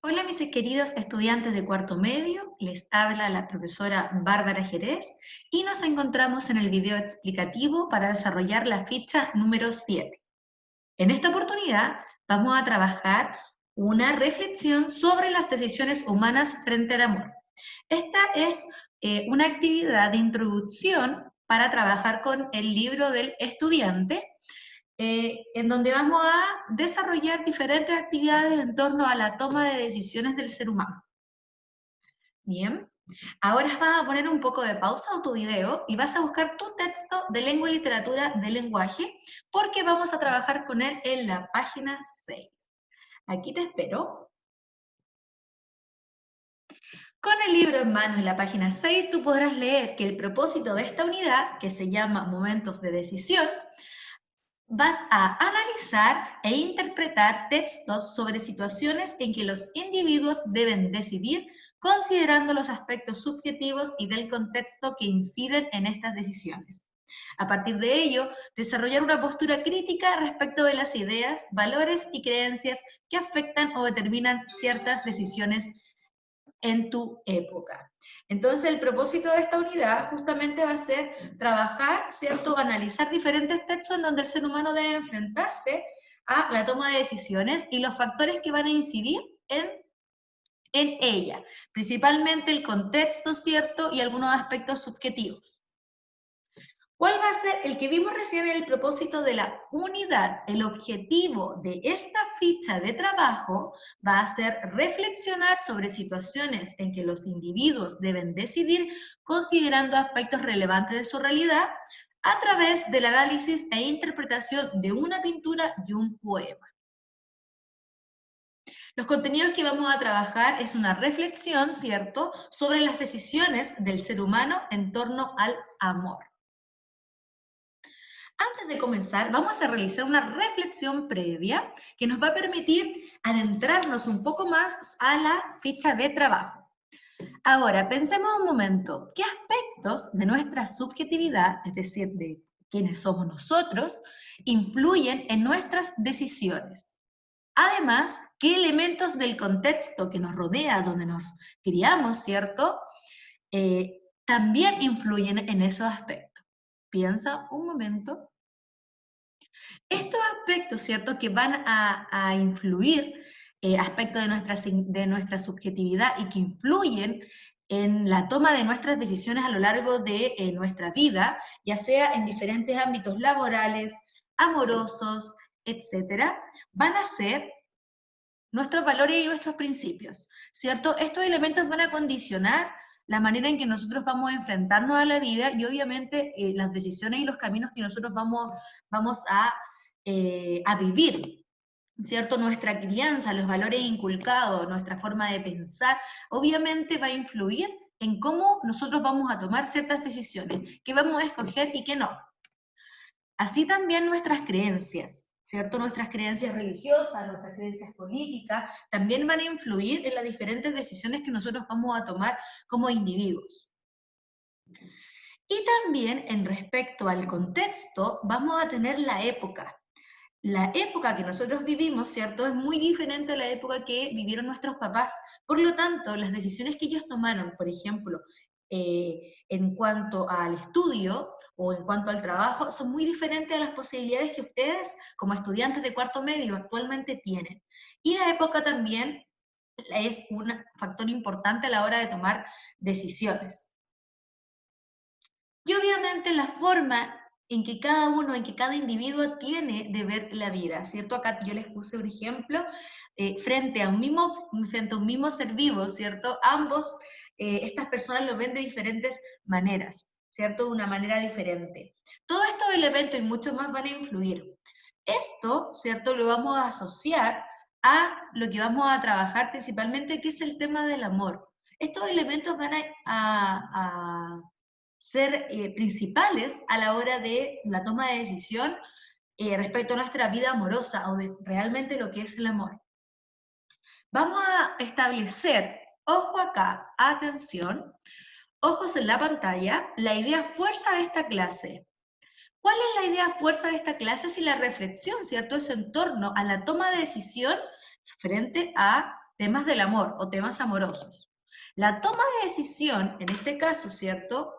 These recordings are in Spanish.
Hola mis queridos estudiantes de cuarto medio, les habla la profesora Bárbara Jerez y nos encontramos en el video explicativo para desarrollar la ficha número 7. En esta oportunidad vamos a trabajar una reflexión sobre las decisiones humanas frente al amor. Esta es una actividad de introducción para trabajar con el libro del estudiante en donde vamos a desarrollar diferentes actividades en torno a la toma de decisiones del ser humano. Bien, ahora vas a poner un poco de pausa a tu video y vas a buscar tu texto de lengua y literatura del lenguaje porque vamos a trabajar con él en la página 6. Aquí te espero. Con el libro en mano en la página 6, tú podrás leer que el propósito de esta unidad, que se llama Momentos de Decisión, vas a analizar e interpretar textos sobre situaciones en que los individuos deben decidir considerando los aspectos subjetivos y del contexto que inciden en estas decisiones. A partir de ello, desarrollar una postura crítica respecto de las ideas, valores y creencias que afectan o determinan ciertas decisiones en tu época. Entonces, el propósito de esta unidad justamente va a ser trabajar, ¿cierto? Analizar diferentes textos en donde el ser humano debe enfrentarse a la toma de decisiones y los factores que van a incidir en ella, principalmente el contexto, ¿cierto? Y algunos aspectos subjetivos. ¿Cuál va a ser el que vimos recién en el propósito de la unidad? El objetivo de esta ficha de trabajo va a ser reflexionar sobre situaciones en que los individuos deben decidir considerando aspectos relevantes de su realidad a través del análisis e interpretación de una pintura y un poema. Los contenidos que vamos a trabajar es una reflexión, ¿cierto?, sobre las decisiones del ser humano en torno al amor. Antes de comenzar, vamos a realizar una reflexión previa que nos va a permitir adentrarnos un poco más a la ficha de trabajo. Ahora, pensemos un momento, ¿qué aspectos de nuestra subjetividad, es decir, de quiénes somos nosotros, influyen en nuestras decisiones? Además, ¿qué elementos del contexto que nos rodea, donde nos criamos, ¿cierto? También influyen en esos aspectos. Piensa un momento. Estos aspectos, ¿cierto?, que van a influir, aspectos de nuestra subjetividad y que influyen en la toma de nuestras decisiones a lo largo de nuestra vida, ya sea en diferentes ámbitos laborales, amorosos, etcétera, van a ser nuestros valores y nuestros principios, ¿cierto? Estos elementos van a condicionar la manera en que nosotros vamos a enfrentarnos a la vida y obviamente las decisiones y los caminos que nosotros vamos a vivir, ¿cierto? Nuestra crianza, los valores inculcados, nuestra forma de pensar, obviamente va a influir en cómo nosotros vamos a tomar ciertas decisiones, qué vamos a escoger y qué no. Así también nuestras creencias, ¿cierto? Nuestras creencias religiosas, nuestras creencias políticas, también van a influir en las diferentes decisiones que nosotros vamos a tomar como individuos. Y también en respecto al contexto, vamos a tener la época. La época que nosotros vivimos, ¿cierto?, es muy diferente a la época que vivieron nuestros papás. Por lo tanto, las decisiones que ellos tomaron, por ejemplo, en cuanto al estudio o en cuanto al trabajo, son muy diferentes a las posibilidades que ustedes, como estudiantes de cuarto medio, actualmente tienen. Y la época también es un factor importante a la hora de tomar decisiones. Y obviamente la forma en que cada uno, en que cada individuo tiene de ver la vida, ¿cierto? Acá yo les puse un ejemplo frente a un mismo ser vivo, ¿cierto? Ambos, estas personas lo ven de diferentes maneras, ¿cierto? De una manera diferente. Todos estos elementos y muchos más van a influir. Esto, ¿cierto? Lo vamos a asociar a lo que vamos a trabajar principalmente, que es el tema del amor. Estos elementos van a ser principales a la hora de la toma de decisión respecto a nuestra vida amorosa o de realmente lo que es el amor. Vamos a establecer, ojo acá, atención, ojos en la pantalla, la idea fuerza de esta clase. ¿Cuál es la idea fuerza de esta clase? Si la reflexión, ¿cierto?, es en torno a la toma de decisión frente a temas del amor o temas amorosos. La toma de decisión, en este caso, ¿cierto?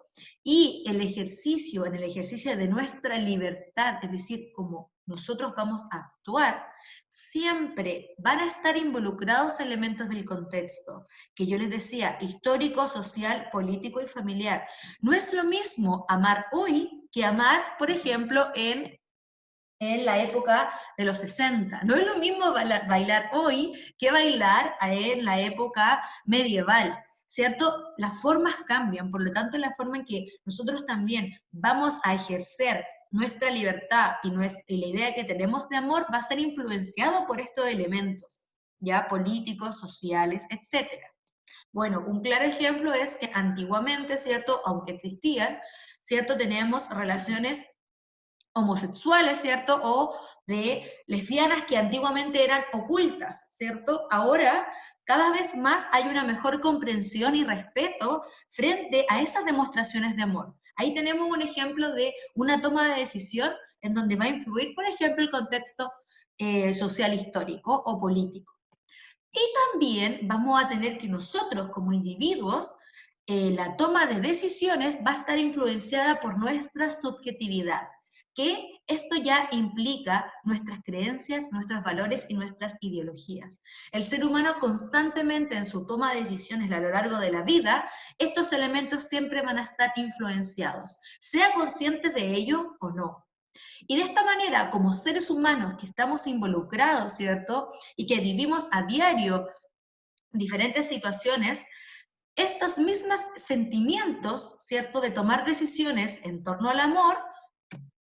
Y el ejercicio, en el ejercicio de nuestra libertad, es decir, como nosotros vamos a actuar, siempre van a estar involucrados elementos del contexto, que yo les decía, histórico, social, político y familiar. No es lo mismo amar hoy que amar, por ejemplo, en la época de los 60. No es lo mismo bailar hoy que bailar en la época medieval, ¿cierto? Las formas cambian, por lo tanto la forma en que nosotros también vamos a ejercer nuestra libertad y la idea que tenemos de amor va a ser influenciado por estos elementos, ya políticos, sociales, etc. Bueno, un claro ejemplo es que antiguamente, ¿cierto? Aunque existían, ¿cierto? Teníamos relaciones homosexuales, ¿cierto? O de lesbianas que antiguamente eran ocultas, ¿cierto? Ahora, cada vez más hay una mejor comprensión y respeto frente a esas demostraciones de amor. Ahí tenemos un ejemplo de una toma de decisión en donde va a influir, por ejemplo, el contexto social histórico o político. Y también vamos a tener que nosotros como individuos, la toma de decisiones va a estar influenciada por nuestra subjetividad, que esto ya implica nuestras creencias, nuestros valores y nuestras ideologías. El ser humano constantemente en su toma de decisiones a lo largo de la vida, estos elementos siempre van a estar influenciados, sea consciente de ello o no. Y de esta manera, como seres humanos que estamos involucrados, ¿cierto? Y que vivimos a diario diferentes situaciones, estos mismos sentimientos, ¿cierto? De tomar decisiones en torno al amor,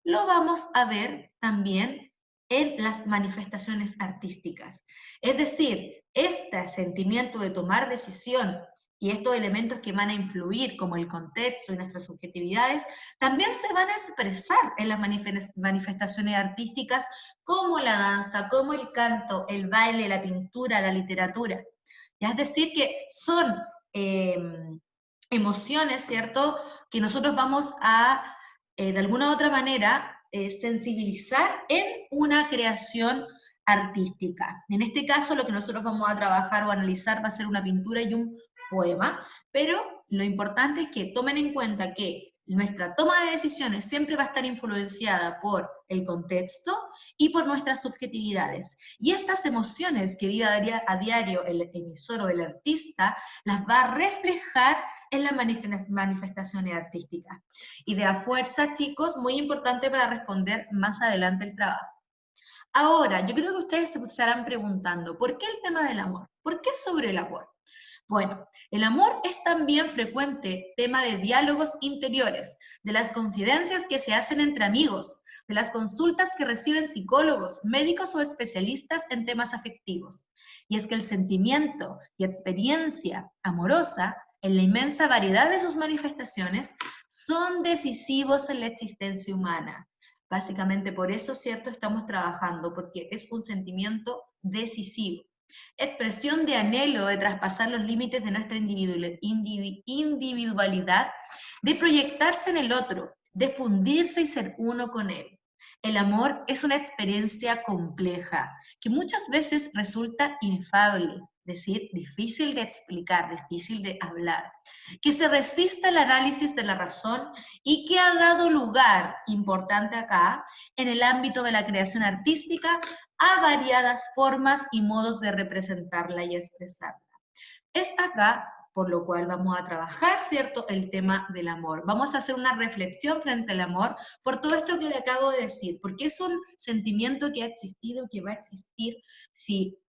lo vamos a ver también en las manifestaciones artísticas. Es decir, este sentimiento de tomar decisión y estos elementos que van a influir, como el contexto y nuestras subjetividades, también se van a expresar en las manifestaciones artísticas, como la danza, como el canto, el baile, la pintura, la literatura. ¿Ya? Es decir, que son emociones, ¿cierto?, que nosotros vamos a, de alguna u otra manera, sensibilizar en una creación artística. En este caso, lo que nosotros vamos a trabajar o analizar va a ser una pintura y un poema, pero lo importante es que tomen en cuenta que nuestra toma de decisiones siempre va a estar influenciada por el contexto y por nuestras subjetividades. Y estas emociones que vive a diario el emisor o el artista, las va a reflejar en las manifestaciones artísticas. Y de a fuerza, chicos, muy importante para responder más adelante el trabajo. Ahora, yo creo que ustedes se estarán preguntando, ¿por qué el tema del amor? ¿Por qué sobre el amor? Bueno, el amor es también frecuente tema de diálogos interiores, de las confidencias que se hacen entre amigos, de las consultas que reciben psicólogos, médicos o especialistas en temas afectivos. Y es que el sentimiento y experiencia amorosa, en la inmensa variedad de sus manifestaciones, son decisivos en la existencia humana. Básicamente por eso, ¿cierto?, estamos trabajando, porque es un sentimiento decisivo. Expresión de anhelo de traspasar los límites de nuestra individualidad, de proyectarse en el otro, de fundirse y ser uno con él. El amor es una experiencia compleja, que muchas veces resulta inefable, es decir, difícil de explicar, difícil de hablar, que se resiste al análisis de la razón y que ha dado lugar, importante acá, en el ámbito de la creación artística, a variadas formas y modos de representarla y expresarla. Es acá por lo cual vamos a trabajar, ¿cierto?, el tema del amor. Vamos a hacer una reflexión frente al amor por todo esto que le acabo de decir, porque es un sentimiento que ha existido y que va a existir si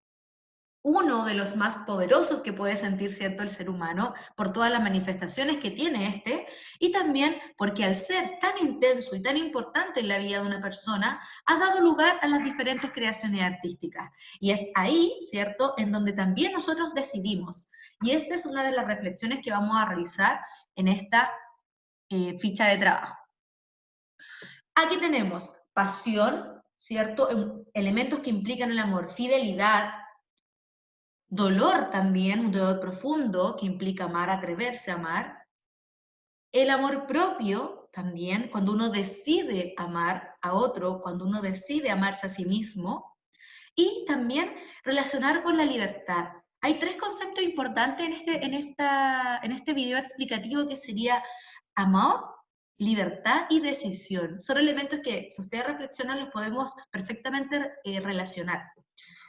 uno de los más poderosos que puede sentir, ¿cierto?, el ser humano, por todas las manifestaciones que tiene este, y también porque al ser tan intenso y tan importante en la vida de una persona, ha dado lugar a las diferentes creaciones artísticas. Y es ahí, ¿cierto?, en donde también nosotros decidimos. Y esta es una de las reflexiones que vamos a realizar en esta ficha de trabajo. Aquí tenemos pasión, ¿cierto?, elementos que implican el amor, fidelidad, dolor también, un dolor profundo que implica amar, atreverse a amar. El amor propio también, cuando uno decide amar a otro, cuando uno decide amarse a sí mismo. Y también relacionar con la libertad. Hay tres conceptos importantes en este video explicativo que sería amor, libertad y decisión. Son elementos que, si ustedes reflexionan, los podemos perfectamente relacionar.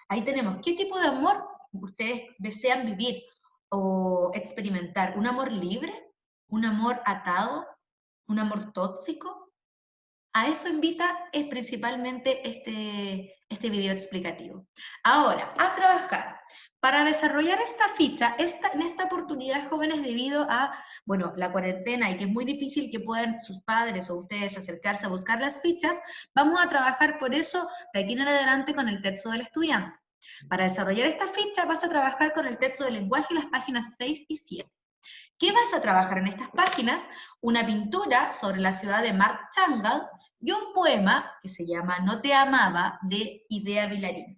Ahí tenemos, ¿qué tipo de amor ustedes desean vivir o experimentar? ¿Un amor libre? ¿Un amor atado? ¿Un amor tóxico? A eso invita principalmente este video explicativo. Ahora, a trabajar. Para desarrollar esta ficha, en esta oportunidad, jóvenes, debido a, bueno, la cuarentena y que es muy difícil que puedan sus padres o ustedes acercarse a buscar las fichas, vamos a trabajar por eso de aquí en adelante con el texto del estudiante. Para desarrollar esta ficha vas a trabajar con el texto del lenguaje, las páginas 6 y 7. ¿Qué vas a trabajar en estas páginas? Una pintura sobre la ciudad de Mark Chagall y un poema que se llama No te amaba, de Idea Vilariño.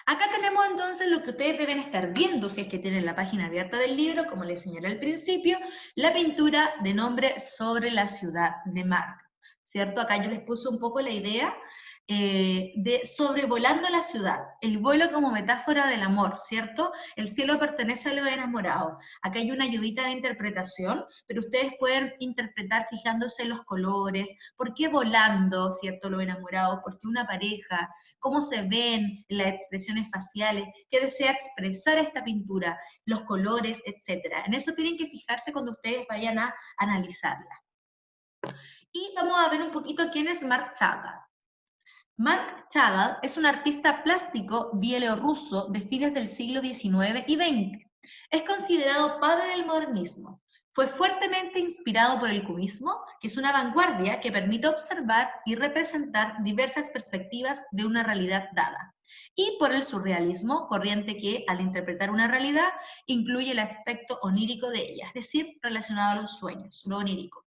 Acá tenemos entonces lo que ustedes deben estar viendo, si es que tienen la página abierta del libro, como les señalé al principio, la pintura de nombre sobre la ciudad de Mark, ¿cierto? Acá yo les puse un poco la idea de sobrevolando la ciudad, el vuelo como metáfora del amor, ¿cierto? El cielo pertenece a los enamorados. Acá hay una ayudita de interpretación, pero ustedes pueden interpretar fijándose en los colores, por qué volando, ¿cierto? Los enamorados, por qué una pareja, cómo se ven las expresiones faciales, qué desea expresar esta pintura, los colores, etc. En eso tienen que fijarse cuando ustedes vayan a analizarla. Y vamos a ver un poquito quién es Mark Chagall. Mark Chagall es un artista plástico bielorruso de fines del siglo XIX y XX. Es considerado padre del modernismo. Fue fuertemente inspirado por el cubismo, que es una vanguardia que permite observar y representar diversas perspectivas de una realidad dada. Y por el surrealismo, corriente que, al interpretar una realidad, incluye el aspecto onírico de ella, es decir, relacionado a los sueños, lo onírico.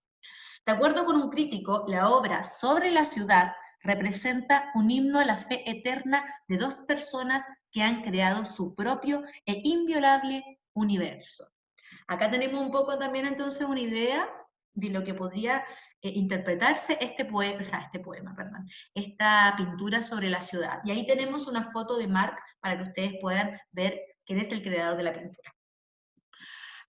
De acuerdo con un crítico, la obra Sobre la ciudad representa un himno a la fe eterna de dos personas que han creado su propio e inviolable universo. Acá tenemos un poco también entonces una idea de lo que podría interpretarse esta pintura sobre la ciudad. Y ahí tenemos una foto de Mark para que ustedes puedan ver quién es el creador de la pintura.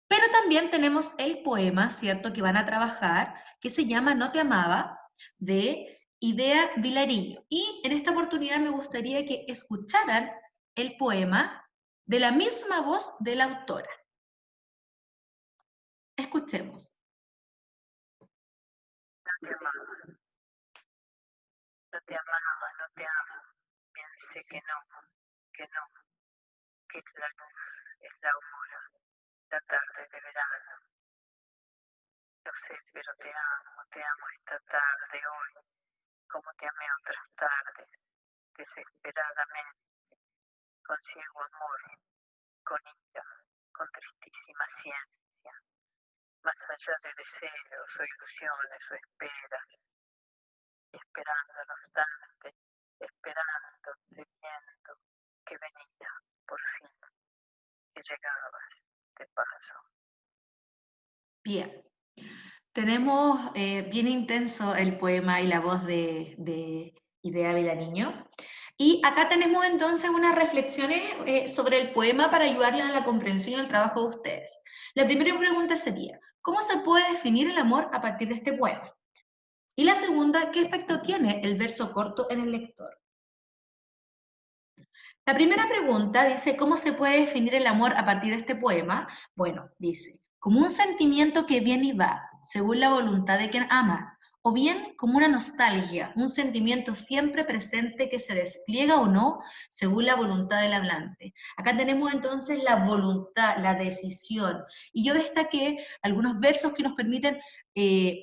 Pero también tenemos el poema, ¿cierto?, que van a trabajar, que se llama No te amaba, de Idea Vilariño. Y en esta oportunidad me gustaría que escucharan el poema de la misma voz de la autora. Escuchemos. No te amaba, no te amaba, no te amo. Pensé que no, que es la luz, es la aurora, la tarde de verano. Lo sé, pero te amo esta tarde, hoy, como te amé otras tardes, desesperadamente, con ciego amor, con ira, con tristísima ciencia, más allá de deseos o ilusiones o esperas, y esperando no obstante, esperando, temiendo, que venía, por fin, que llegabas, de paso. Bien. Tenemos bien intenso el poema y la voz de Idea Vilariño. Y acá tenemos entonces unas reflexiones sobre el poema para ayudarles a la comprensión y al trabajo de ustedes. La primera pregunta sería, ¿cómo se puede definir el amor a partir de este poema? Y la segunda, ¿qué efecto tiene el verso corto en el lector? La primera pregunta dice, ¿cómo se puede definir el amor a partir de este poema? Bueno, dice, como un sentimiento que viene y va, según la voluntad de quien ama, o bien como una nostalgia, un sentimiento siempre presente que se despliega o no, según la voluntad del hablante. Acá tenemos entonces la voluntad, la decisión, y yo destaqué algunos versos que nos permiten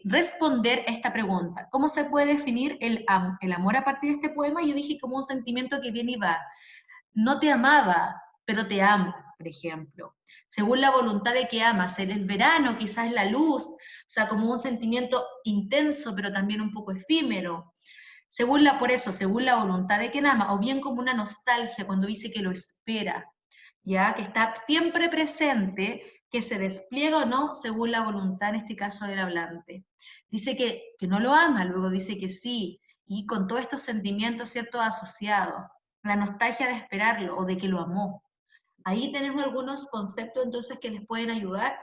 responder a esta pregunta. ¿Cómo se puede definir el amor a partir de este poema? Yo dije como un sentimiento que viene y va. No te amaba, pero te amo, por ejemplo. Según la voluntad de que amas, en el verano quizás la luz, o sea, como un sentimiento intenso, pero también un poco efímero. Según la voluntad de quien ama, o bien como una nostalgia cuando dice que lo espera, ya que está siempre presente, que se despliega o no según la voluntad, en este caso del hablante. Dice que no lo ama, luego dice que sí, y con todos estos sentimientos, ¿cierto?, asociados la nostalgia de esperarlo o de que lo amó. Ahí tenemos algunos conceptos entonces que les pueden ayudar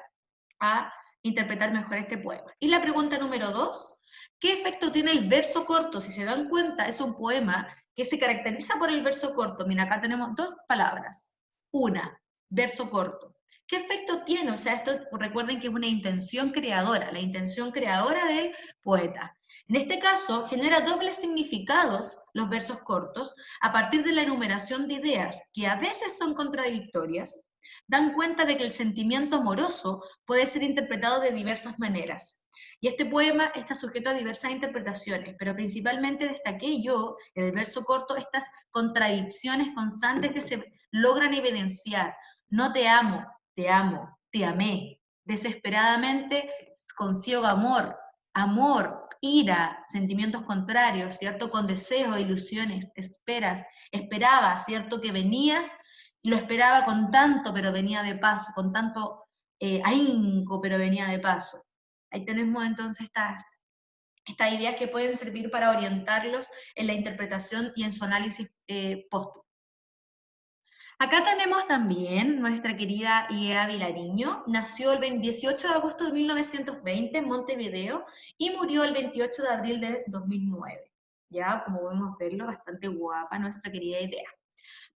a interpretar mejor este poema. Y la pregunta número 2, ¿qué efecto tiene el verso corto? Si se dan cuenta, es un poema que se caracteriza por el verso corto. Mira, acá tenemos dos palabras. Una, verso corto. ¿Qué efecto tiene? O sea, esto recuerden que es una intención creadora, la intención creadora del poeta. En este caso, genera dobles significados los versos cortos a partir de la enumeración de ideas que a veces son contradictorias, dan cuenta de que el sentimiento amoroso puede ser interpretado de diversas maneras. Y este poema está sujeto a diversas interpretaciones, pero principalmente destaqué yo, en el verso corto, estas contradicciones constantes que se logran evidenciar. No te amo, te amé. Desesperadamente, con ciego amor, amor, ira, sentimientos contrarios, ¿cierto? Con deseos, ilusiones, esperas, esperaba, ¿cierto? Que venías y lo esperaba con tanto, pero venía de paso, con tanto ahínco, pero venía de paso. Ahí tenemos entonces estas ideas que pueden servir para orientarlos en la interpretación y en su análisis póstumo. Acá tenemos también nuestra querida Idea Vilariño. Nació el 18 de agosto de 1920 en Montevideo y murió el 28 de abril de 2009. Ya, como podemos verlo, bastante guapa nuestra querida Idea.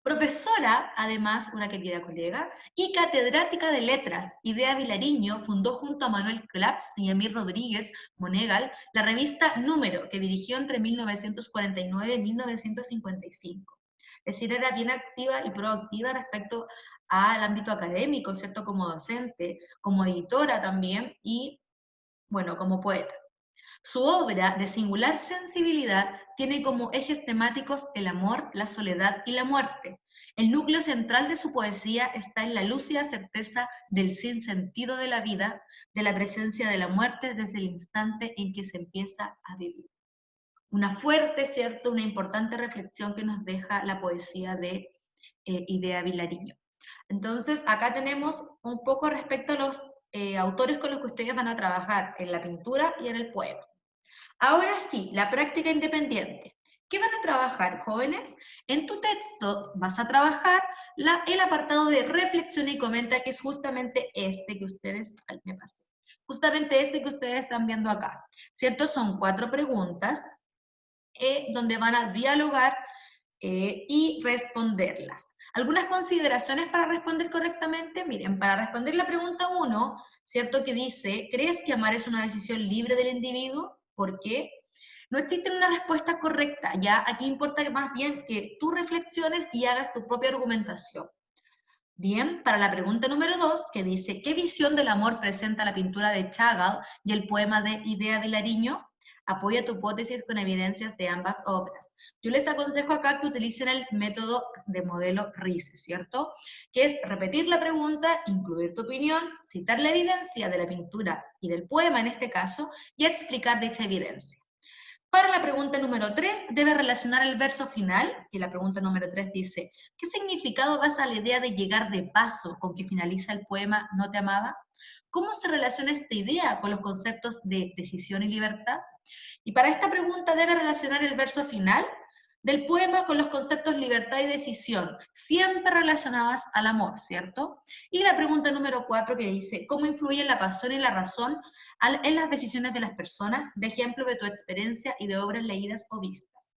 Profesora, además, una querida colega, y catedrática de letras, Idea Vilariño fundó junto a Manuel Claps y Emir Rodríguez Monegal la revista Número, que dirigió entre 1949 y 1955. Es decir, era bien activa y proactiva respecto al ámbito académico, ¿cierto? Como docente, como editora también y, bueno, como poeta. Su obra, de singular sensibilidad, tiene como ejes temáticos el amor, la soledad y la muerte. El núcleo central de su poesía está en la lúcida certeza del sinsentido de la vida, de la presencia de la muerte desde el instante en que se empieza a vivir. Una fuerte, ¿cierto? Una importante reflexión que nos deja la poesía de Idea Vilariño. Entonces, acá tenemos un poco respecto a los autores con los que ustedes van a trabajar en la pintura y en el poema. Ahora sí, la práctica independiente. ¿Qué van a trabajar, jóvenes? En tu texto vas a trabajar el apartado de reflexión y comenta, que es justamente este que ustedes, ay, me pasé, justamente este que ustedes están viendo acá, ¿cierto? Son 4 preguntas donde van a dialogar y responderlas. Algunas consideraciones para responder correctamente. Miren, para responder la pregunta 1, ¿cierto? Que dice, ¿crees que amar es una decisión libre del individuo? ¿Por qué? No existe una respuesta correcta, ya aquí importa más bien que tú reflexiones y hagas tu propia argumentación. Bien, para la pregunta número 2, que dice, ¿qué visión del amor presenta la pintura de Chagall y el poema de Idea Vilariño? Apoya tu hipótesis con evidencias de ambas obras. Yo les aconsejo acá que utilicen el método de modelo RICE, ¿cierto? Que es repetir la pregunta, incluir tu opinión, citar la evidencia de la pintura y del poema en este caso, y explicar dicha evidencia. Para la pregunta número 3, debe relacionar el verso final, que la pregunta número 3 dice, ¿qué significado das a la idea de llegar de paso con que finaliza el poema No te amaba? ¿Cómo se relaciona esta idea con los conceptos de decisión y libertad? Y para esta pregunta debe relacionar el verso final del poema con los conceptos libertad y decisión, siempre relacionadas al amor, ¿cierto? Y la pregunta número 4 que dice, ¿cómo influyen la pasión y la razón en las decisiones de las personas? De ejemplo de tu experiencia y de obras leídas o vistas.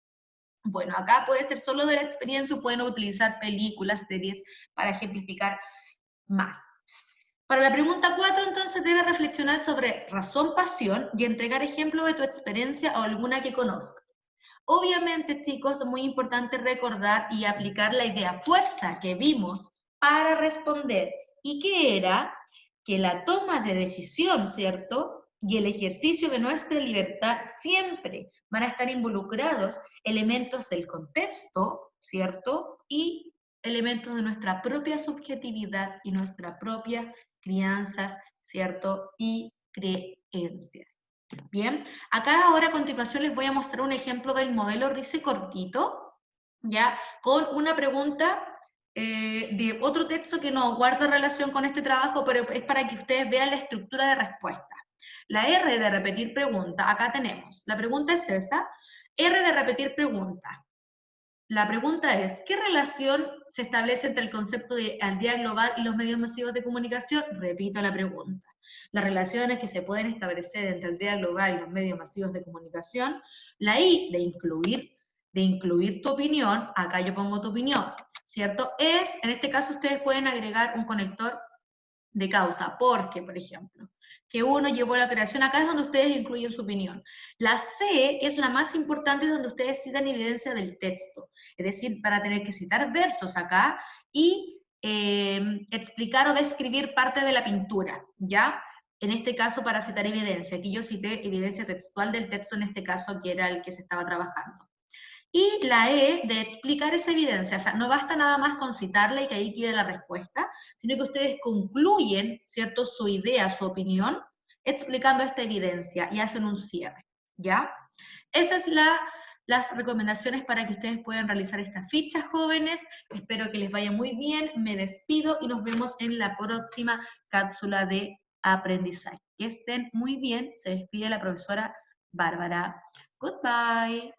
Bueno, acá puede ser solo de la experiencia o pueden utilizar películas, series para ejemplificar más. Para la pregunta 4, entonces, debe reflexionar sobre razón-pasión y entregar ejemplo de tu experiencia o alguna que conozcas. Obviamente, chicos, es muy importante recordar y aplicar la idea fuerza que vimos para responder. ¿Y qué era? Que la toma de decisión, ¿cierto? Y el ejercicio de nuestra libertad siempre van a estar involucrados elementos del contexto, ¿cierto? Y elementos de nuestra propia subjetividad y nuestra propia crianzas, ¿cierto? Y creencias. Bien, acá ahora a continuación les voy a mostrar un ejemplo del modelo RICE cortito, ya, con una pregunta de otro texto que no guarda relación con este trabajo, pero es para que ustedes vean la estructura de respuesta. La R de repetir pregunta, acá tenemos, la pregunta es esa, R de repetir pregunta. La pregunta es, ¿qué relación se establece entre el concepto de aldea global y los medios masivos de comunicación? Repito la pregunta. Las relaciones que se pueden establecer entre aldea global y los medios masivos de comunicación, la I de incluir tu opinión, acá yo pongo tu opinión, ¿cierto? En este caso ustedes pueden agregar un conector de causa, porque, por ejemplo, que uno llevó a la creación, acá es donde ustedes incluyen su opinión. La C, que es la más importante, es donde ustedes citan evidencia del texto, es decir, para tener que citar versos acá y explicar o describir parte de la pintura, ¿ya? En este caso, para citar evidencia, aquí yo cité evidencia textual del texto, en este caso, que era el que se estaba trabajando. Y la E de explicar esa evidencia, o sea, no basta nada más con citarla y que ahí quede la respuesta, sino que ustedes concluyen, ¿cierto?, su idea, su opinión, explicando esta evidencia y hacen un cierre, ¿ya? Esas son las recomendaciones para que ustedes puedan realizar estas fichas, jóvenes. Espero que les vaya muy bien, me despido y nos vemos en la próxima cápsula de aprendizaje. Que estén muy bien, se despide la profesora Bárbara. Goodbye.